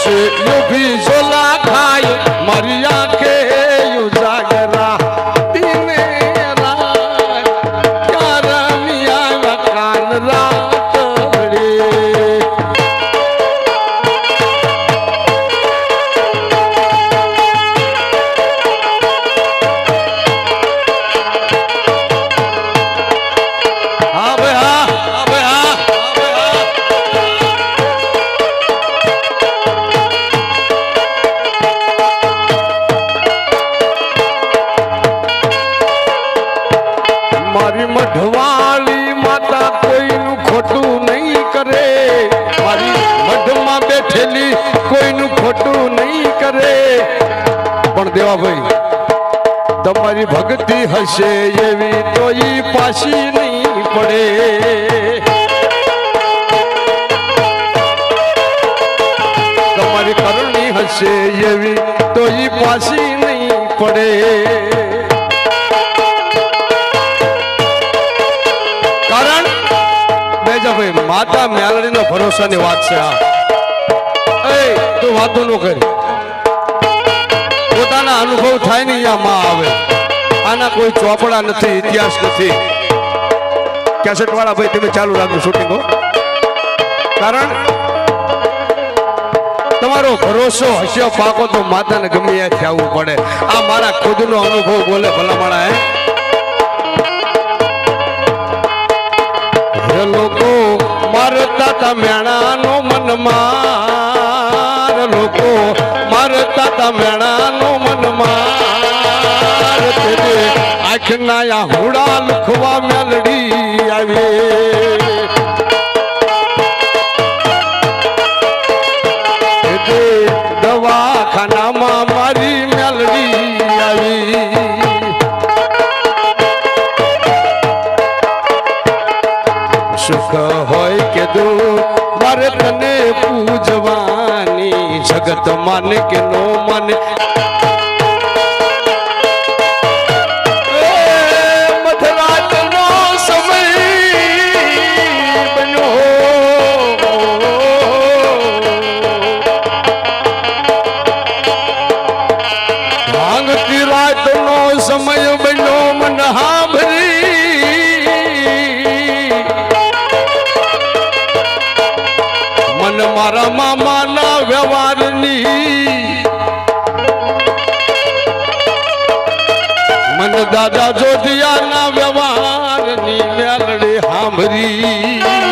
से यू भी झोला खाए मारी आंखे यू जागरा दिन रात यार मिया मकान रात बड़ी मारी मढ़वाली माता कोई नु खोटू नहीं करे मारी मढ़ में बैठेली कोई नु खोटू नहीं करे पण देवा भाई तमारी भक्ति हसे एवी तो ई पासी नहीं पड़े तमारी करनी हसे एवी तो ई पासी नहीं पड़े भाई माता मेलडी नो भरोसा ની વાત છે આ એ તું વાતો નો કરી પોતાના અનુભવ થાય ને અહીંયા માં આવે આના કોઈ ચોપડા નથી ઇતિહાસ નથી કેસેટ વાળા ભાઈ તમે ચાલુ રાખજો શૂટિંગ કારણ તમારો ભરોસો હશે પાકો તો માતાને ગમે ત્યાંથી આવવું પડે આ મારા ખુદનો અનુભવ બોલે ભલા માણા હે લોકો મારતા તા મેણા નો મન માર લોકો મારતા તા મેણા નો મન માર તે આંખના યા હુડા લખવા મેલડી આવે તે દવાખાનામાં મારી મેલડી આવી સુખ હોય કે દુઃખ મારે તને પૂજવાની જગત માને કે નો માને મધરાતનો સમય બન્યો ભાંગતી રાતનો સમય બન્યો મન હાંભળી મારા મામાના વ્યવહારની મન દાદા જોધિયાના વ્યવહારની મેલડી સાંભળી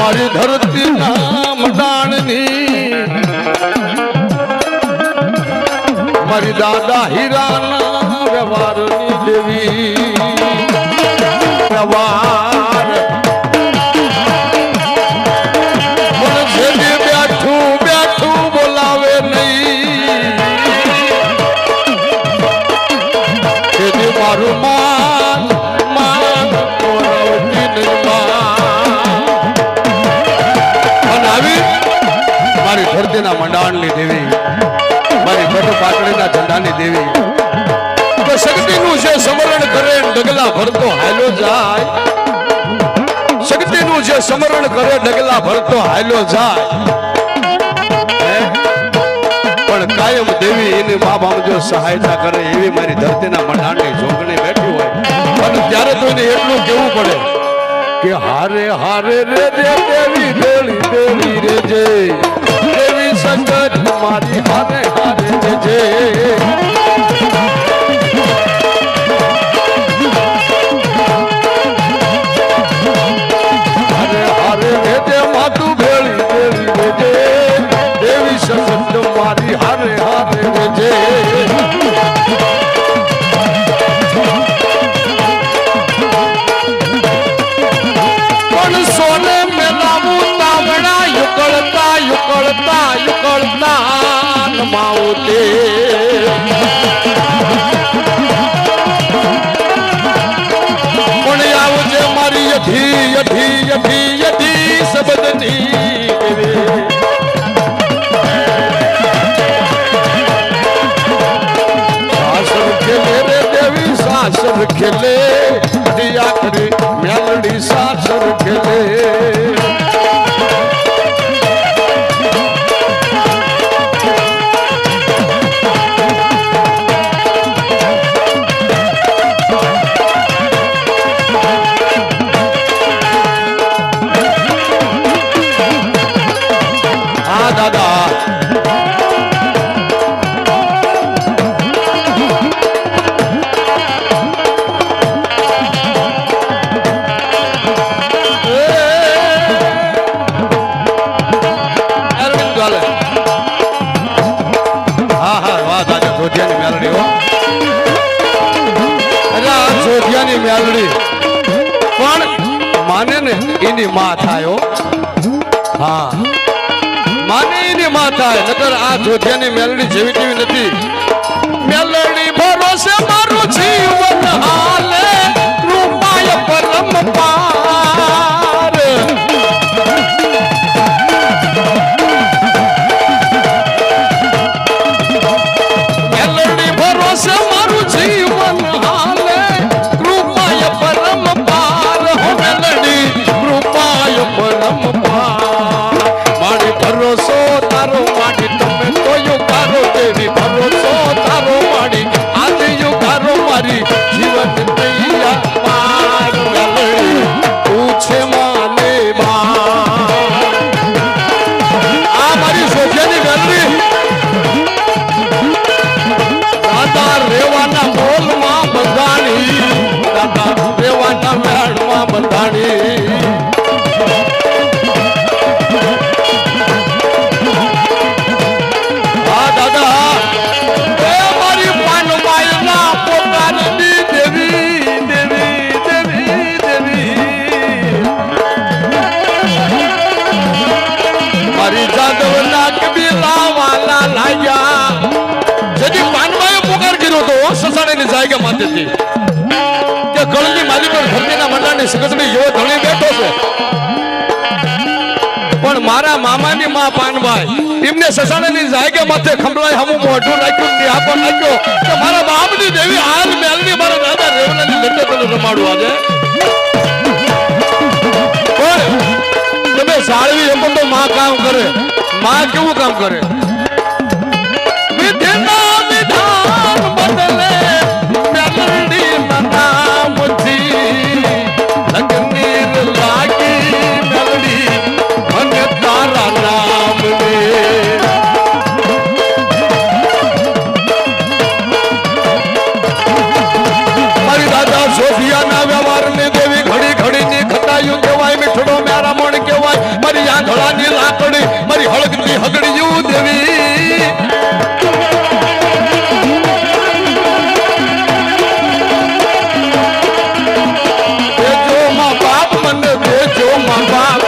મારી ધરતી નામ ડાણની મારી દાદા હીરાના વ્યવહારની દેવી વ્યવહાર બેઠું બેઠું બોલાવે નહીં મારું માન માન કોરવતી નહીં મારી ધરતીના મંડાણની દેવી મારી ભટ પાટડીના ઝંડાની દેવી તો શક્તિનું જે સ્મરણ કરે ડગલા ભરતો હાલ્યો જાય શક્તિનું જે સ્મરણ કરે ડગલા ભરતો હાલ્યો જાય પણ કાયમ દેવી એની મા બાપ જો સહાયતા કરે એવી મારી ધરતીના મંડાણની જોગણી બેઠી હોય અને ત્યારે તો એને એટલું કેવું પડે કે હારે હારે રે દેવી દેવી દેવી રે જે દેવી સંગત મારી હારે હારે રે જે હારે હારે રે જે માતું ભેળી દેવી રે જે દેવી સંગત મારી હારે હારે રે જે સોને મેલાવું તાવડા યુકળતા યુકળતા યુકળતા માઉતે यधी यधी सबदनी देवी सासर खेले रे देवी सासर खेले दिया करे मेलड़ी सासर खेले મેલડી પણ માને ને એની માં થાય હા માને એની માં થાય નકર આ જોધિયાની મેલડી જેવી તેવી નથી મેલડી ભરોસે મારું જીવન હાલે રૂપાય પરમ પાર મેલડી ભરોસે મારું જીવન હાલે પરમ પાર હો મેલડી કૃપાય પરમ પાર મારી ભરોસો તારો માડી તમે તો યુગારો દેવી ભરોસો તારો માડી આજે યુગારો મારી જીવન તૈયાર પાર મેલડી પૂછે માને આ મારી સોજની મેલડી દાદા રેવાના બોલમાં બંધાણી દાદા રેવાના મેળમાં બંધાણી હા દાદા એ મારી પાનબાઈના પોતાની દેવી દેવી દેવી દેવી મારી જાદવના કબીલા વાલા લાયા જેથી પાનબાઈએ પુકાર કર્યો તો સસાણીની જાયગા માથેથી કે ગળની મારી પર ધરતીના મંડાની સગતની જેવો ધણી બેઠો છે પણ મારા મામાની માં પાનભાઈ એમને સસાણાની જાયગા માથે ખંભળાય હમું મોઢું રાખ્યું ને આપો નાખ્યો કે મારા બાપની દેવી હાલ મેલની મારા દાદા રેવલાની લડે તને રમાડું આજે પણ તમે સાળવી એમ તો માં કામ કરે માં કેવું કામ કરે વિધિના વિધાન બદલે મેલડી નામથી લગનીર લાગી મેલડી અને તારા નામને મારી દાદા સોફિયાના વ્યવહારને દેવી ઘડી ઘડીની ખતાયું કહેવાય મીઠડો મેરામણ કહેવાય મારી આંધળાની લાકડી મારી હળગતી હગડિયું દેવી દેજો મા બાપ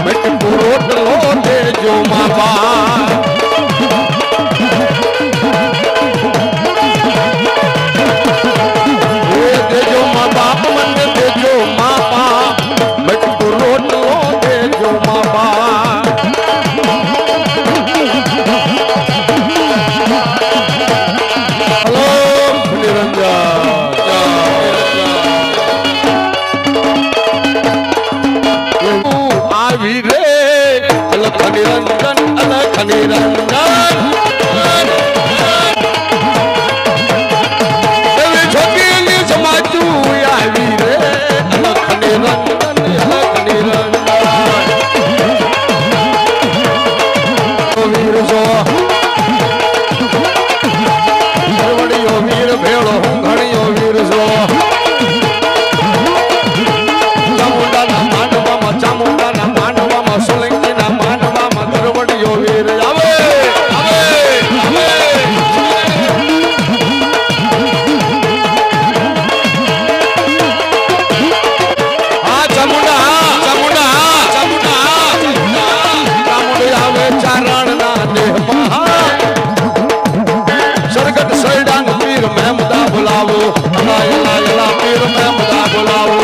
બેટકો રોટલો દેજો મા બાપ દેજો મા બાપ મને દેજો મા બાપ બેટકો રોટલો દેજો મા બાપ હલો નિરંજન આવી રે અલખ નિરંજન અલખ નિરંજન એવી છોકરીની સમાજું આવી રે અલખ નિરંજન અલખ નિરંજન વીર જો વડીઓ વીર ભેળો હું ઘણીઓ વીર જો ચામુંડાના માંડવામાં સોલંકીના માંડવામાં ધરવડીઓ વીર આવે આવે આવે આ ચામુંડા ચામુંડા ચામુંડા ચામુંડી આવે ચારણના દેહમાં સરગત સૈડાન પીર મહેમદા બોલાવો અલા અલા અલા પીર મહેમદા બોલાવો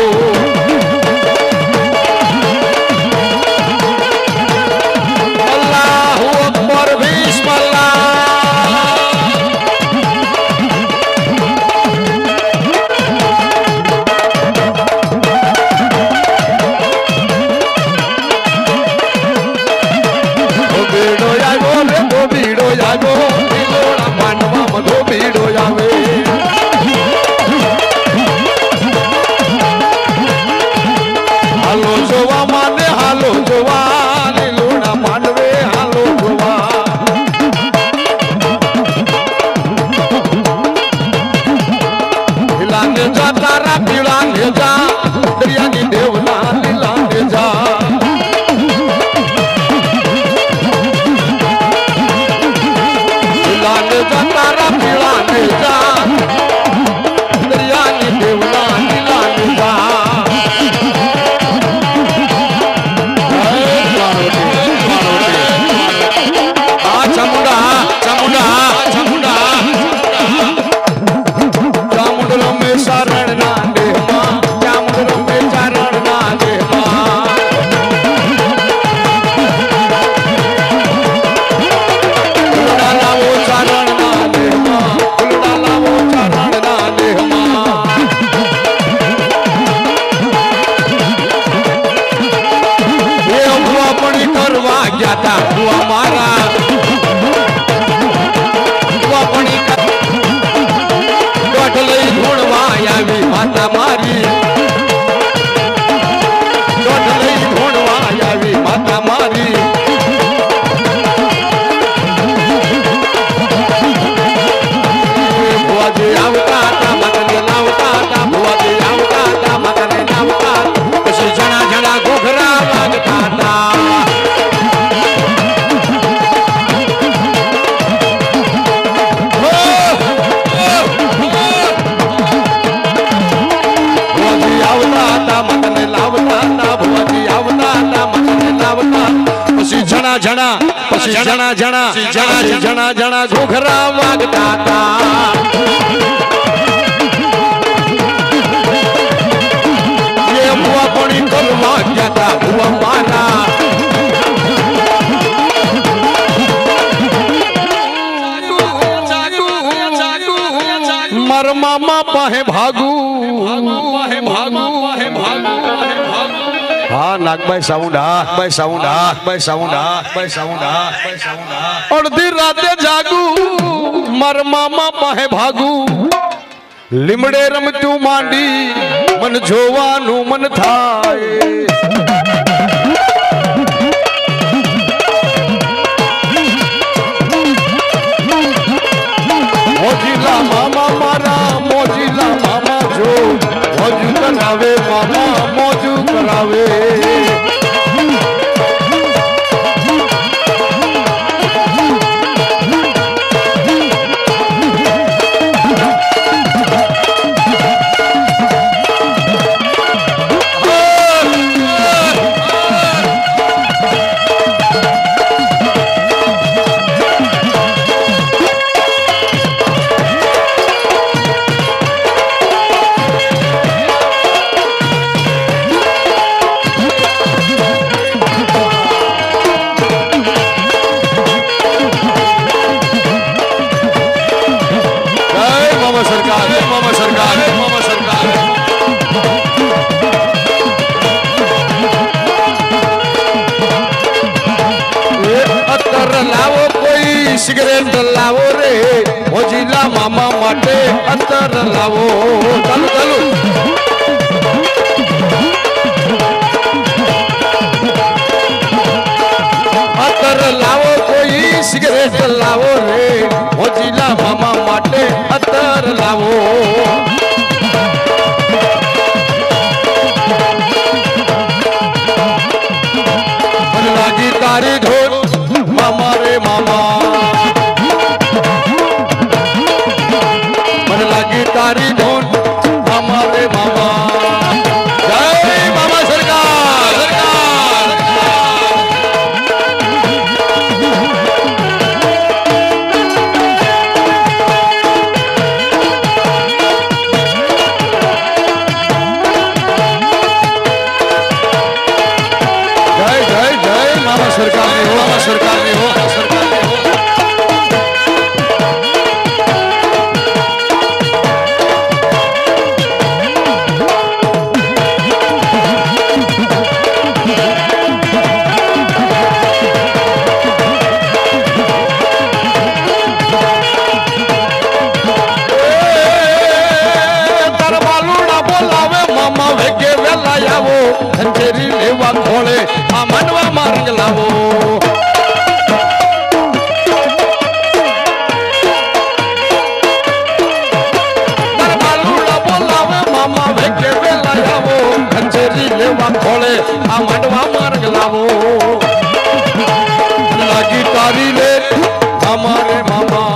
ને જા તારા પીળા ને જા દરિયાની દેવના લીલા ને જા લીલા ને જા તારા પીળા ને જા દરિયાની દેવના લીલા ને જા જણા જણા ઘોઘરા વાગતા હતા એ ભુવા પણી કરવા ગયા હતા ભુવા મારા મારા મામા પાસે ભાગું હા નાગભાઈ સાઉન્ડ અડધી રાતે જાગુ માર મામા પાસે ભાગુ લીમડે રમતું માંડી મન જોવાનું મન થાય મોજીલા મામા મારા મોજીલા મામા જો મોજુ કરાવે મામા મોજુ કરાવે સિગરેટ લાવો રે મોજીલા મામા માટે અત્તર લાવો ચાલુ ચાલુ અત્તર લાવો કોઈ સિગરેટ લાવો રે મોજીલા મામા માટે અત્તર લાવો મને લાગી તારી ધોર મામા રે મામા તારી ધૂન મામા રે મામા જય મામા સરકાર જય જય જય મામા સરકાર ની હો સરકાર ની હો ખંજેરી લેવા ખોળે આ મનવા માર્ગ લાવો દરબાલુડા બોલાવે આ માંડવા માર્ગ લાવો લાગી તારી લે અમારે મામા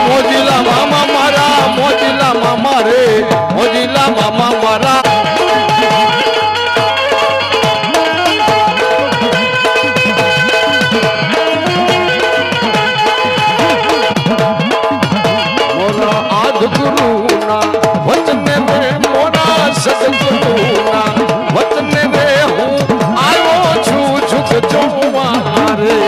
મોજીલા મામા મારા મોજીલા મામા રે મોજીલા મામા મારા મોરા આદગુરુના વચને મે મોરા સદગુરુના વચને મે હું આવ્યો છું ઝુક જોવા રે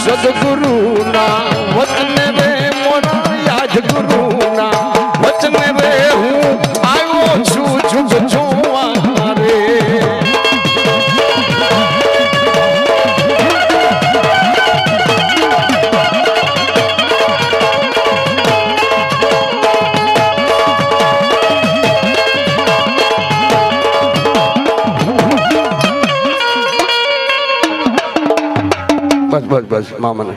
સદગુરુના વચને રે મોરા યાદ ગુરુના વચને રે હું આવ્યો છું ઝુક જોવા રે બસ બસ બસ મામાને